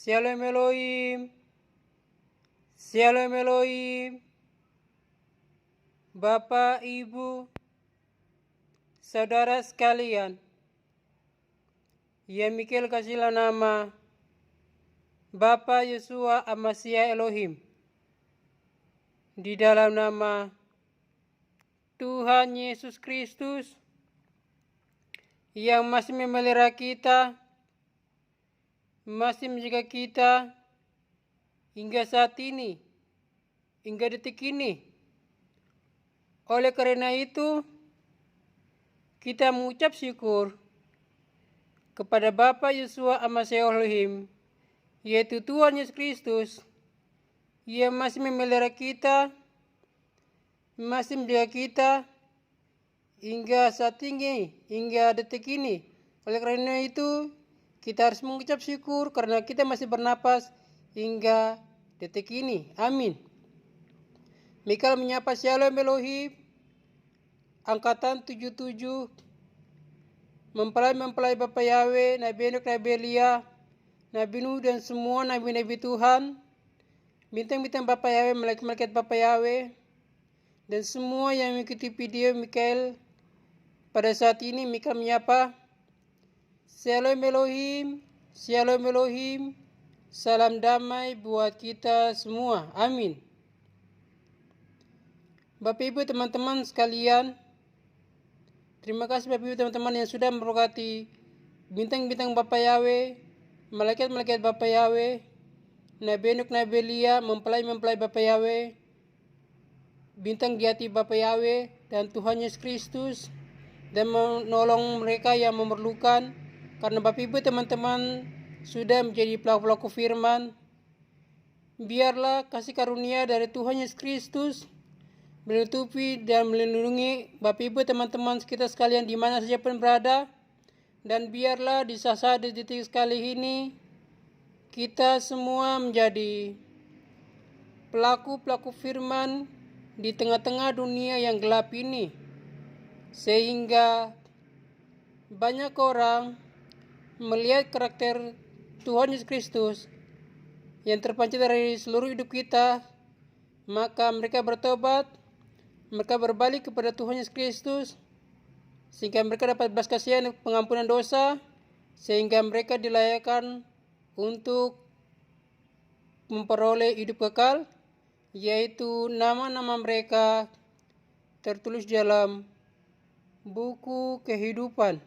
Shalom Elohim, Shalom Elohim. Bapak, Ibu, saudara sekalian, yang Mikael kasihlah nama Bapa Yesua Amasia Elohim, di dalam nama Tuhan Yesus Kristus yang masih memelihara kita, masih menjaga kita hingga saat ini, hingga detik ini. Oleh karena itu, kita mengucap syukur kepada Bapa Yesua Amasia Elohim, yaitu Tuhan Yesus Kristus, yang masih memelihara kita, masih menjaga kita hingga saat ini, hingga detik ini. Oleh karena itu, kita harus mengucap syukur karena kita masih bernapas hingga detik ini. Amin. Mikael menyapa Shalom Elohim, angkatan 77, mempelai Bapak Yahweh, Nabi Enoch, Nabi Elia, Nabi Nuh, dan semua nabi-nabi Tuhan, bintang-bintang Bapak Yahweh, malaikat-malaikat Bapak Yahweh, dan semua yang mengikuti video Mikael. Pada saat ini Mikael menyapa Shalom Elohim, Shalom Elohim, salam damai buat kita semua. Amin. Bapak Ibu teman-teman sekalian, terima kasih Bapak Ibu teman-teman yang sudah memberkati bintang-bintang Bapak Yahweh, malaikat-malaikat Bapak Yahweh, Nabi Enoch, Nabi Elia, mempelai Bapak Yahweh, bintang di hati Bapak Yahweh, dan Tuhan Yesus Kristus, dan menolong mereka yang memerlukan. Karena Bapak Ibu teman-teman sudah menjadi pelaku-pelaku firman, biarlah kasih karunia dari Tuhan Yesus Kristus menutupi dan melindungi Bapak Ibu teman-teman kita sekalian di mana saja pun berada. Dan biarlah di saat detik sekali ini kita semua menjadi pelaku-pelaku firman di tengah-tengah dunia yang gelap ini, sehingga banyak orang melihat karakter Tuhan Yesus Kristus yang terpancar dari seluruh hidup kita, maka mereka bertobat, mereka berbalik kepada Tuhan Yesus Kristus, sehingga mereka dapat belas kasihan dan pengampunan dosa, sehingga mereka dilayakkan untuk memperoleh hidup kekal, yaitu nama-nama mereka tertulis dalam buku kehidupan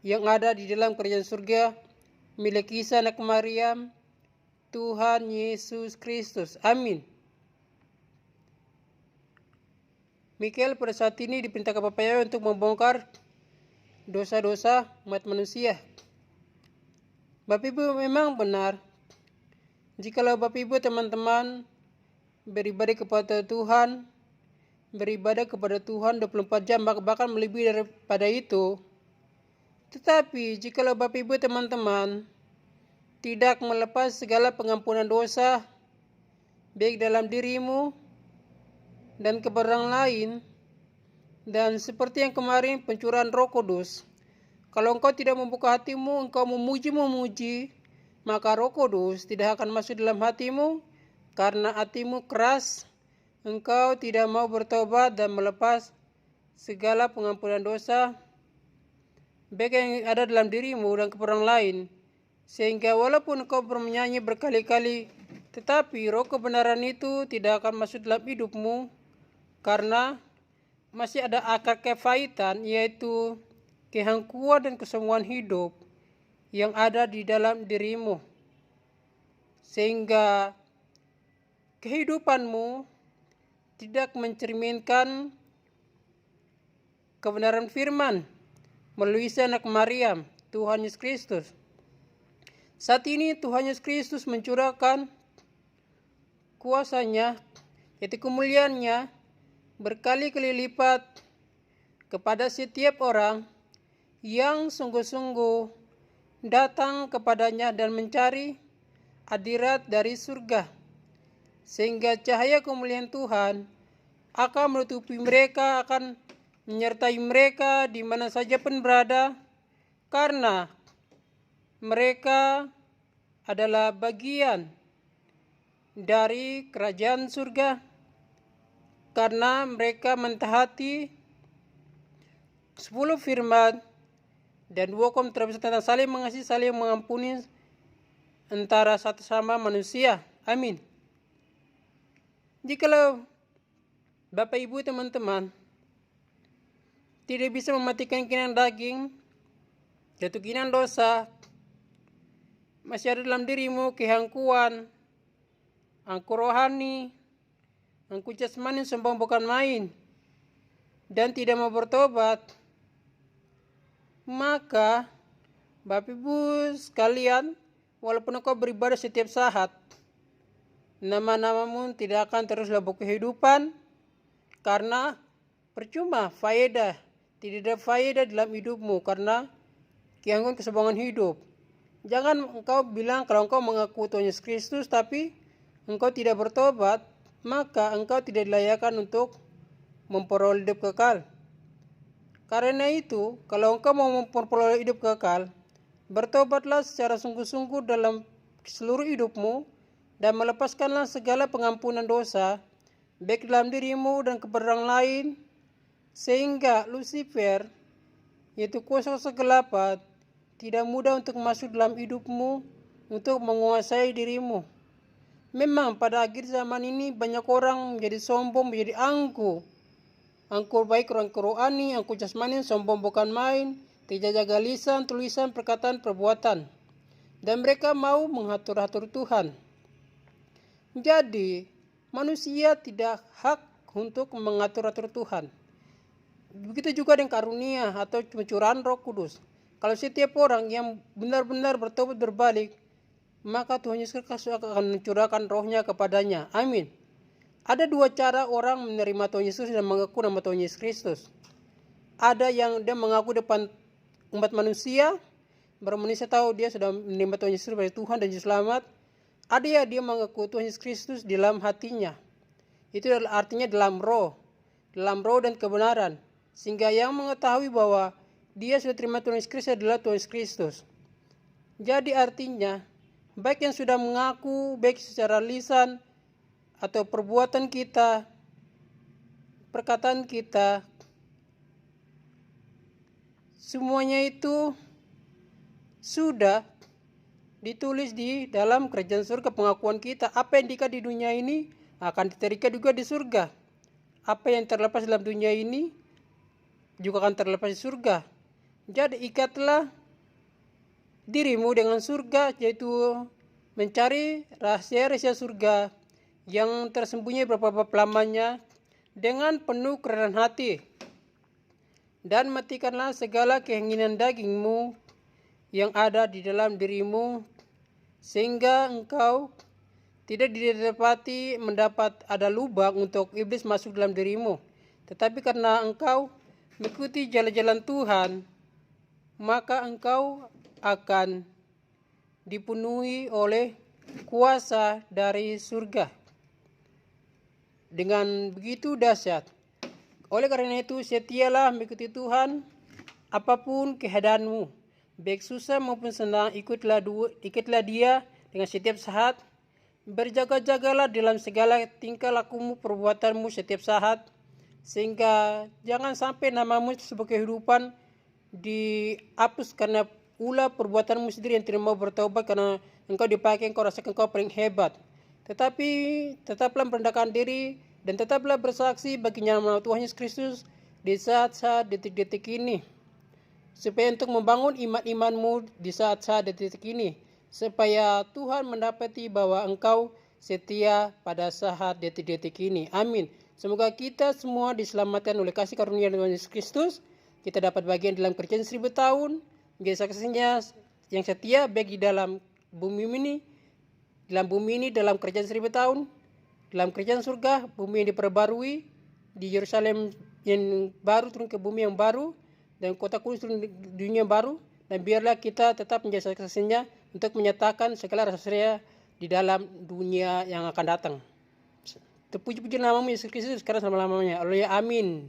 yang ada di dalam kerajaan surga milik Isa anak Maryam, Tuhan Yesus Kristus. Amin. Mikael pada saat ini diperintahkan Bapak Yahweh untuk membongkar dosa-dosa umat manusia. Bapak Ibu memang benar, jikalau Bapak Ibu teman-teman beribadah kepada Tuhan, beribadah kepada Tuhan 24 jam, bahkan melebihi daripada itu. Tetapi jikalau Bapak Ibu teman-teman tidak melepas segala pengampunan dosa, baik dalam dirimu dan kepada orang lain, dan seperti yang kemarin pencurahan Roh Kudus, kalau engkau tidak membuka hatimu, engkau memuji, maka Roh Kudus tidak akan masuk dalam hatimu, karena hatimu keras, engkau tidak mau bertobat dan melepas segala pengampunan dosa, baik yang ada dalam dirimu dan kepada orang lain, sehingga walaupun engkau bernyanyi berkali-kali, tetapi roh kebenaran itu tidak akan masuk dalam hidupmu, karena masih ada akar kepahitan, yaitu kehangkuan dan kesemuan hidup yang ada di dalam dirimu, sehingga kehidupanmu tidak mencerminkan kebenaran firman melalui Isa anak Maryam, Tuhan Yesus Kristus. Saat ini Tuhan Yesus Kristus mencurahkan kuasanya, yaitu kemuliaannya, berkali-kali lipat kepada setiap orang yang sungguh-sungguh datang kepadanya dan mencari hadirat dari surga, sehingga cahaya kemuliaan Tuhan akan menutupi mereka, akan menyertai mereka di mana saja pun berada, karena mereka adalah bagian dari kerajaan surga karena mereka mentaati 10 firman dan 2 hukum terbesar tentang saling mengasihi, saling mengampuni antara satu sama manusia. Amin. Jikalau Bapak Ibu teman-teman tidak bisa mematikan keinginan daging, yaitu keinginan dosa, masih ada dalam dirimu kehangkuan, angku rohani, angku jasmani sombong bukan main, dan tidak mau bertobat, maka Bapak Ibu sekalian, walaupun engkau beribadah setiap saat, nama-namamu tidak akan terus dalam kehidupan, karena percuma, faedah, tidak ada faedah dalam hidupmu karena keangkuhan kesombongan hidup. Jangan engkau bilang kalau engkau mengaku Tuhan Yesus Kristus tapi engkau tidak bertobat, maka engkau tidak dilayakkan untuk memperoleh hidup kekal. Karena itu, kalau engkau mau memperoleh hidup kekal, bertobatlah secara sungguh-sungguh dalam seluruh hidupmu dan melepaskanlah segala pengampunan dosa, baik dalam dirimu dan kepada orang lain, sehingga Lucifer, yaitu kuasa kegelapan, tidak mudah untuk masuk dalam hidupmu untuk menguasai dirimu. Memang pada akhir zaman ini banyak orang menjadi sombong, menjadi angku baik orang rohani, angku jasmani, sombong bukan main, tidak jaga lisan, tulisan, perkataan, perbuatan, dan mereka mau mengatur-atur Tuhan. Jadi manusia tidak hak untuk mengatur-atur Tuhan. Begitu juga dengan karunia atau pencurahan Roh Kudus. Kalau setiap orang yang benar-benar bertobat berbalik, maka Tuhan Yesus Kristus akan mencurahkan rohnya kepadanya. Amin. Ada 2 cara orang menerima Tuhan Yesus dan mengaku nama Tuhan Yesus Kristus. Ada yang dia mengaku depan umat manusia, baru manusia tahu dia sudah menerima Tuhan Yesus sebagai Tuhan dan Juru Selamat. Ada yang dia mengaku Tuhan Yesus Kristus di dalam hatinya. Itu artinya dalam roh dan kebenaran. Sehingga yang mengetahui bahwa dia sudah terima Tuhan Yesus Kristus adalah Tuhan Yesus Kristus. Jadi artinya, baik yang sudah mengaku, baik secara lisan, atau perbuatan kita, perkataan kita, semuanya itu sudah ditulis di dalam kerajaan surga. Pengakuan kita, apa yang diikat di dunia ini akan terikat juga di surga. Apa yang terlepas dalam dunia ini juga akan terlepas di surga. Jadi ikatlah dirimu dengan surga, yaitu mencari rahasia-rahasia surga yang tersembunyi beberapa lamanya dengan penuh kerelaan hati, dan matikanlah segala keinginan dagingmu yang ada di dalam dirimu, sehingga engkau tidak didapati mendapat ada lubang untuk iblis masuk dalam dirimu. Tetapi karena engkau mengikuti jalan-jalan Tuhan, maka engkau akan dipenuhi oleh kuasa dari surga dengan begitu dahsyat. Oleh karena itu, setialah mengikuti Tuhan apapun keadaanmu, baik susah maupun senang, ikutlah dia dengan setiap saat. Berjaga-jagalah dalam segala tingkah lakumu, perbuatanmu setiap saat, sehingga jangan sampai namamu sebagai kehidupan dihapus karena ulah perbuatanmu sendiri yang tidak mau bertobat, karena engkau dipakai, engkau rasakan engkau paling hebat. Tetapi tetaplah merendahkan diri dan tetaplah bersaksi bagi nama Tuhan Yesus Kristus di saat-saat detik-detik ini, supaya untuk membangun iman-imanmu di saat-saat detik ini, supaya Tuhan mendapati bahwa engkau setia pada saat detik-detik ini. Amin. Semoga kita semua diselamatkan oleh kasih karunia Tuhan Yesus Kristus. Kita dapat bagian dalam kerjaan 1000 tahun, menjadi saksinya yang setia baik di dalam bumi ini, dalam kerjaan 1000 tahun, dalam kerjaan surga, bumi yang diperbarui, di Yerusalem yang baru turun ke bumi yang baru, dan kota kudus turun di dunia baru. Dan biarlah kita tetap menjadi saksinya untuk menyatakan segala rahasia di dalam dunia yang akan datang. Terpuji-puji namamu Yesus Kristus sekarang selama-lamanya. Haleluya, amin.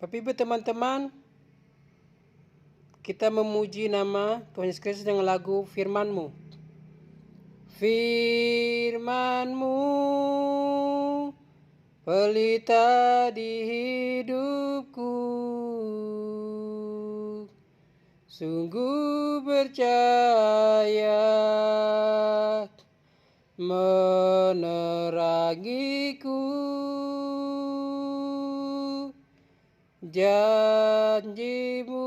Bapak Ibu teman-teman, kita memuji nama Tuhan Yesus Kristus dengan lagu Firman-Mu. Firman-Mu pelita di hidupku, sungguh bercahaya menerangiku. Janji-Mu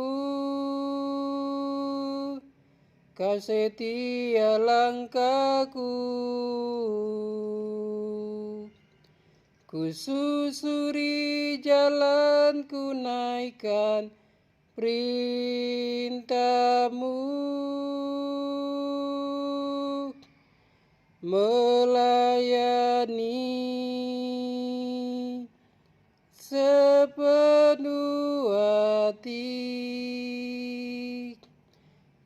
Kau setia langkahku, ku susuri jalanku, naikkan perintah-Mu, melayani sepenuh hati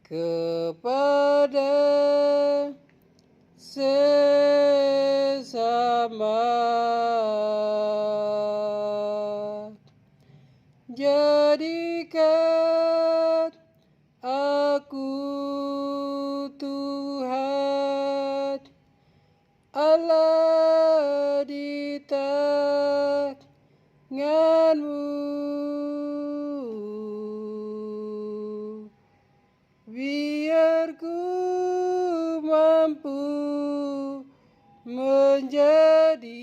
kepada sesama. Jadikan aku Tuhan Allah di tangan-Mu, biar ku mampu menjadi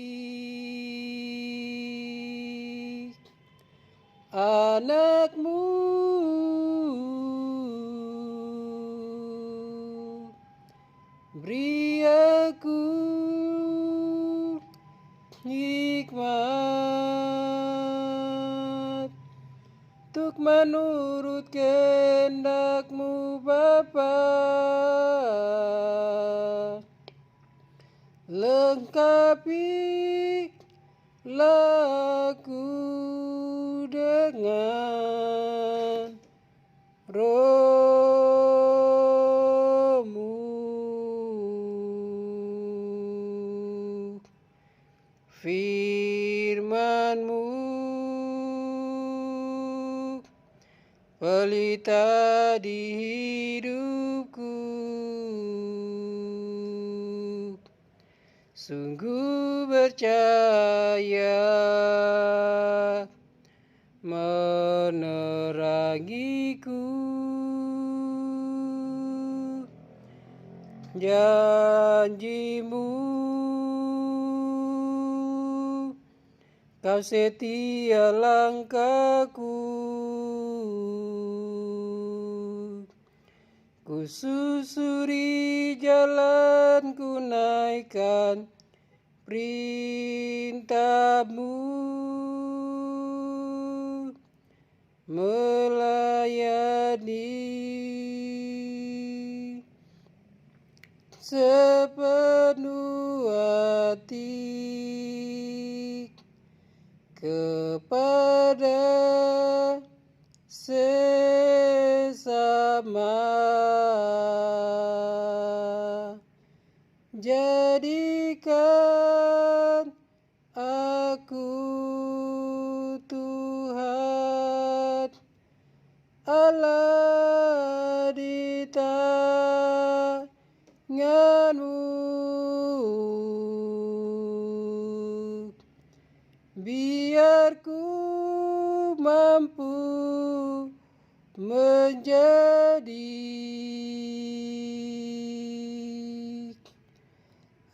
anak-Mu. Beri aku hikmat untuk menurut kehendak-Mu Bapa. Lengkapilah aku dengan Roh-Mu. Firman-Mu pelita di hidupku, sungguh bercahaya menerangiku. Janji-Mu Kau setia langkahku, ku susuri jalanku, naikkan perintah-Mu, melayani sepenuh hati kepada sesama. Jadikan aku Tuhan Allah di tangan-Mu, biar ku mampu menjadi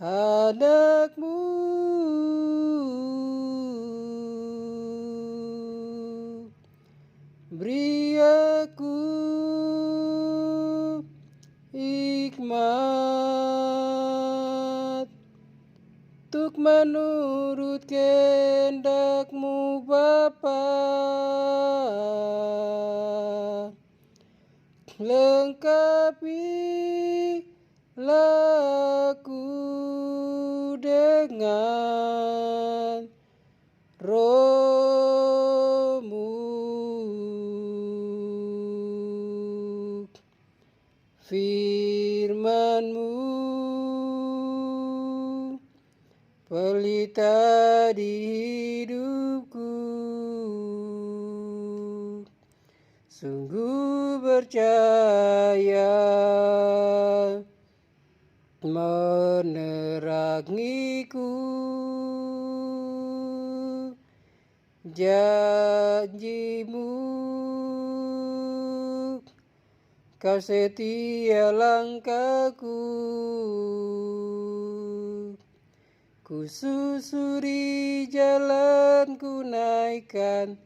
anak-Mu. Beri aku hikmat untuk menurut kehendak-Mu Bapa. Lengkapilah aku dengan Roh-Mu. Firman-Mu pelita di hidupku, sungguh percaya menerangiku janjimu, kau setia langkahku, ku susuri jalanku naikkan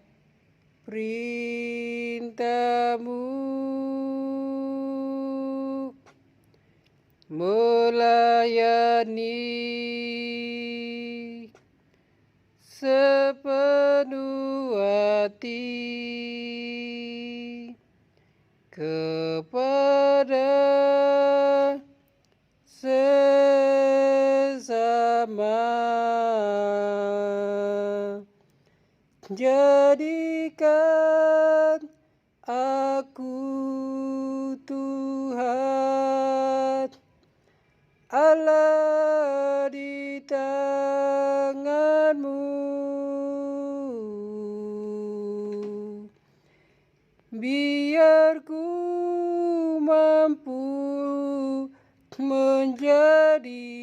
perintahmu, melayani sepenuh hati kepada sesama, jadikan aku Tuhan Allah di tanganmu, biar ku mampu menjadi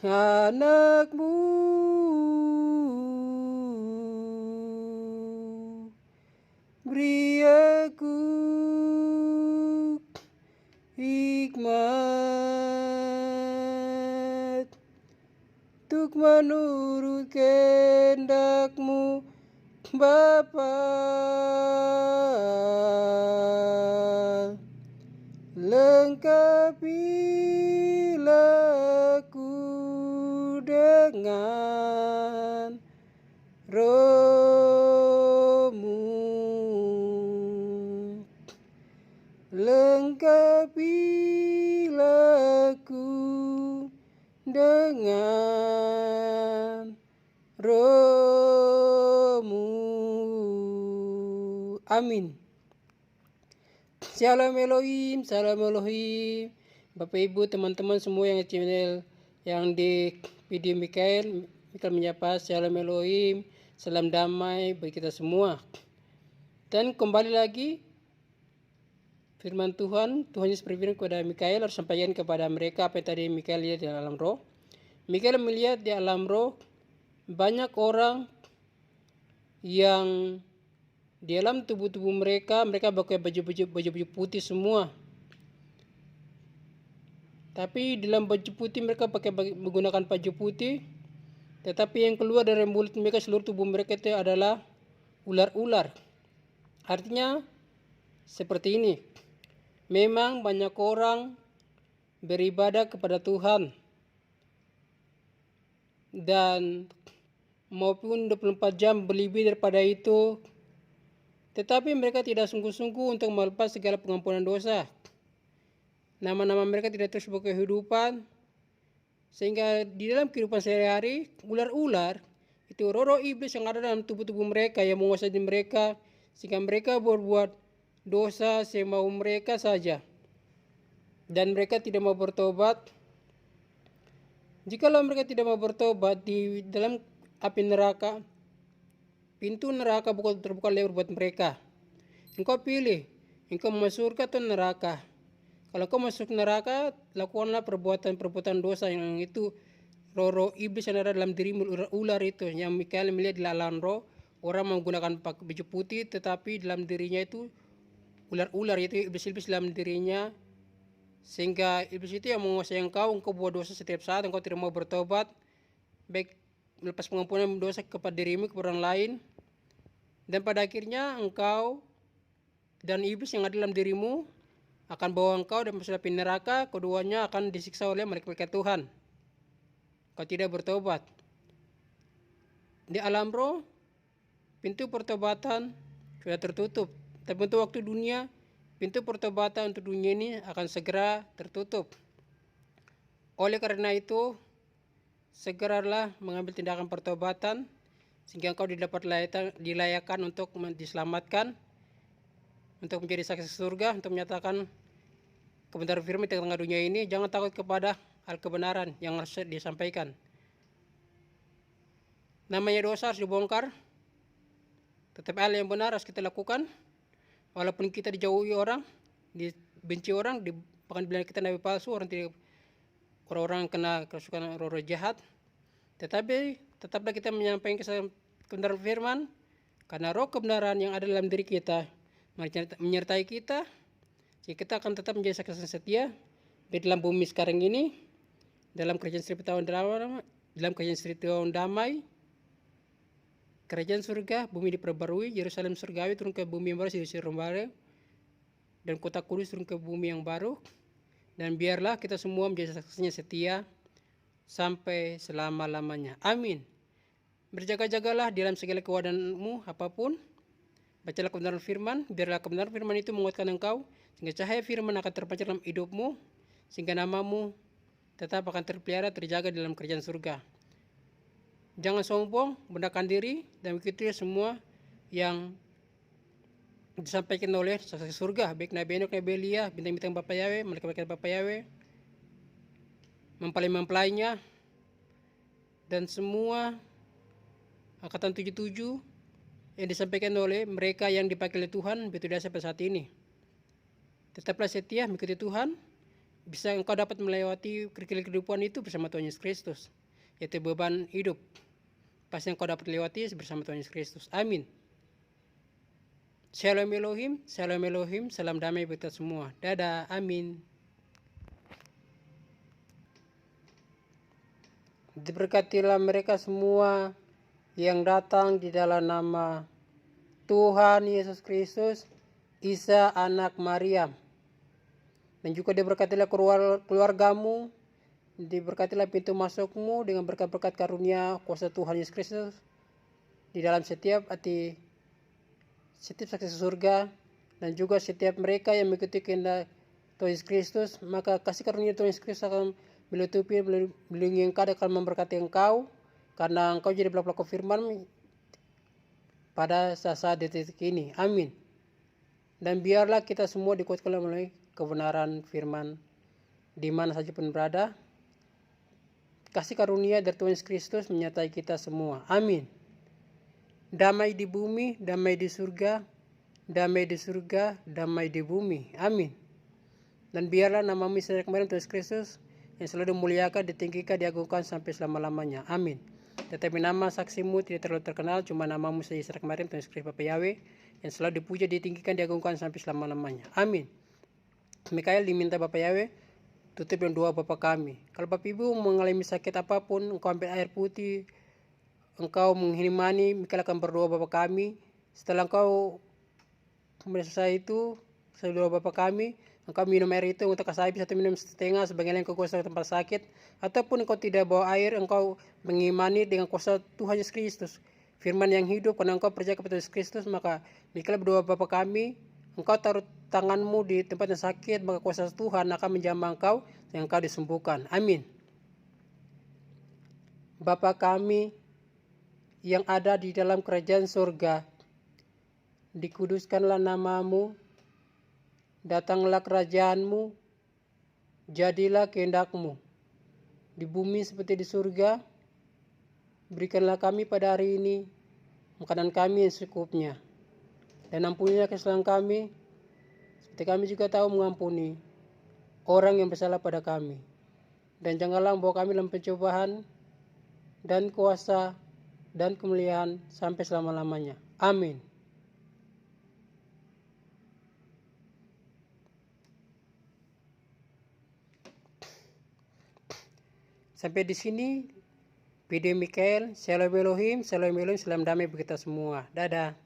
anakmu, beri aku hikmat untuk menurut kehendak-Mu Bapa. Lengkapilah aku dengan Roh-Mu, lengkapilah aku dengan Roh-Mu. Amin. Shalom Elohim, salam Elohim. Bapak Ibu, teman-teman semua yang channel yang di video Mikael menyapa, shalom Elohim, salam damai bagi kita semua. Dan kembali lagi firman Tuhan Yesus berfirman kepada Mikael, harus sampaikan kepada mereka apa yang tadi Mikael lihat di alam roh. Mikael melihat di alam roh banyak orang yang di dalam tubuh-tubuh mereka pakai baju putih semua. Tapi dalam baju putih mereka menggunakan baju putih, tetapi yang keluar dari mulut mereka, seluruh tubuh mereka itu adalah ular-ular. Artinya seperti ini. Memang banyak orang beribadah kepada Tuhan dan maupun 24 jam berlebih daripada itu, tetapi mereka tidak sungguh-sungguh untuk melepas segala pengampunan dosa. Nama-nama mereka tidak terus berkehidupan, sehingga di dalam kehidupan sehari-hari, ular-ular itu roh-roh iblis yang ada dalam tubuh-tubuh mereka yang menguasai mereka, sehingga mereka berbuat dosa semau mereka saja, dan mereka tidak mau bertobat. Jikalau mereka tidak mau bertobat, di dalam api neraka, pintu neraka terbuka lebar buat mereka. Engkau pilih, engkau masuk surga atau neraka. Kalau kau masuk neraka, lakukanlah perbuatan dosa yang itu roh-roh iblis yang ada dalam dirimu, ular itu yang Mikael melihat di alam roh. Orang menggunakan baju putih, tetapi dalam dirinya itu ular-ular, itu iblis-iblis dalam dirinya, sehingga iblis itu yang menguasai engkau buat dosa setiap saat engkau tidak mau bertobat, baik melepas pengampunan dosa kepada dirimu, kepada orang lain, dan pada akhirnya engkau dan iblis yang ada dalam dirimu akan bawa engkau dan masuk api neraka. Keduanya akan disiksa oleh malaikat Tuhan. Kau tidak bertobat. Di alam roh, pintu pertobatan sudah tertutup. Tapi untuk waktu dunia, pintu pertobatan untuk dunia ini akan segera tertutup. Oleh karena itu, segeralah mengambil tindakan pertobatan sehingga engkau dilayakkan untuk diselamatkan, untuk menjadi saksi surga, untuk menyatakan kebenaran firman di tengah dunia ini. Jangan takut kepada hal kebenaran yang harus disampaikan. Namanya dosa harus dibongkar, Tetapi hal yang benar harus kita lakukan. Walaupun kita dijauhi orang, dibenci orang, bahkan bilang kita nabi palsu, orang-orang kena kerasukan roh-roh jahat. Tetapi tetaplah kita menyampaikan kebenaran firman, karena roh kebenaran yang ada dalam diri kita menyertai kita, jadi kita akan tetap menjadi saksi setia di dalam bumi sekarang ini, dalam kerajaan seribu tahun damai, kerajaan surga, bumi diperbarui, Yerusalem surgawi turun ke bumi yang baru, baru, dan kota kudus turun ke bumi yang baru. Dan biarlah kita semua menjadi saksinya setia sampai selama-lamanya. Amin. Berjaga-jagalah dalam segala keadaanmu apapun. Bacalah kebenaran firman, biarlah kebenaran firman itu menguatkan engkau, sehingga cahaya firman akan terpancar dalam hidupmu, sehingga namamu tetap akan terpelihara, terjaga dalam kerajaan surga. Jangan sombong, rendahkan diri, dan mengikuti semua yang disampaikan oleh saksi surga, baik Nabi Enoch, Nabi Elia, bintang-bintang Bapa Yahweh, malaikat-malaikat Bapa Yahweh, mempelai-mempelainya, dan semua angkatan 77 yang disampaikan oleh mereka yang dipakai oleh Tuhan betul dasar pada saat ini. Tetaplah setia mengikuti Tuhan, bisa engkau dapat melewati kerikil kehidupan itu bersama Tuhan Yesus Kristus, yaitu beban hidup. Pasti engkau dapat lewati bersama Tuhan Yesus Kristus. Amin. Shalom Elohim, Shalom Elohim, salam damai buat kita semua. Dadah, amin. Diberkatilah mereka semua yang datang di dalam nama Tuhan Yesus Kristus, Isa anak Maryam. Dan juga diberkatilah keluargamu, diberkatilah pintu masukmu dengan berkat-berkat karunia kuasa Tuhan Yesus Kristus di dalam setiap hati, setiap saksi surga, dan juga setiap mereka yang mengikuti kehendak Tuhan Yesus Kristus. Maka kasih karunia Tuhan Yesus Kristus akan menutupi, melindungi engkau, akan memberkati engkau, karena engkau jadi pelaku firman pada saat-saat detik ini. Amin. Dan biarlah kita semua dikuatkan melalui kebenaran firman di mana saja pun berada. Kasih karunia dari Tuhan Yesus Kristus menyertai kita semua. Amin. Damai di bumi, damai di surga, damai di surga, damai di bumi. Amin. Dan biarlah namamu sejak kemarin Tuhan Yesus Kristus yang selalu dimuliakan, ditinggikan, diagungkan sampai selama-lamanya. Amin. Tetapi nama saksimu tidak terlalu terkenal, cuma namamu saja sejak kemarin Tuhan Yesus Kristus Bapa Yahweh yang selalu dipuja, ditinggikan, diagungkan sampai selama-lamanya. Amin. Mikael diminta Bapa Yahweh tutup dengan doa Bapa kami. Kalau Bapak Ibu mengalami sakit apapun, engkau ambil air putih, engkau menghimani, Mikael akan berdoa Bapa kami. Setelah engkau selesai itu, setelah doa Bapa kami, engkau minum air itu untuk kasih habis atau minum setengah sebagai yang kau kuasa tempat sakit, ataupun engkau tidak bawa air, engkau mengimani dengan kuasa Tuhan Yesus Kristus, firman yang hidup. Karena engkau percaya kepada Yesus Kristus, maka Mikael berdoa Bapa kami, engkau taruh tanganmu di tempat yang sakit, maka kuasa Tuhan akan menjamah engkau yang engkau disembuhkan. Amin. Bapa kami yang ada di dalam kerajaan surga, dikuduskanlah namamu, datanglah kerajaanmu, jadilah kehendakmu di bumi seperti di surga. Berikanlah kami pada hari ini makanan kami yang secukupnya, dan ampunilah kesalahan kami seperti kami juga tahu mengampuni orang yang bersalah pada kami. Dan janganlah membawa kami dalam pencobaan, dan kuasa dan kemuliaan sampai selama-lamanya. Amin. Sampai di sini video Mikael. Shalom Elohim, salam damai bagi kita semua. Dadah.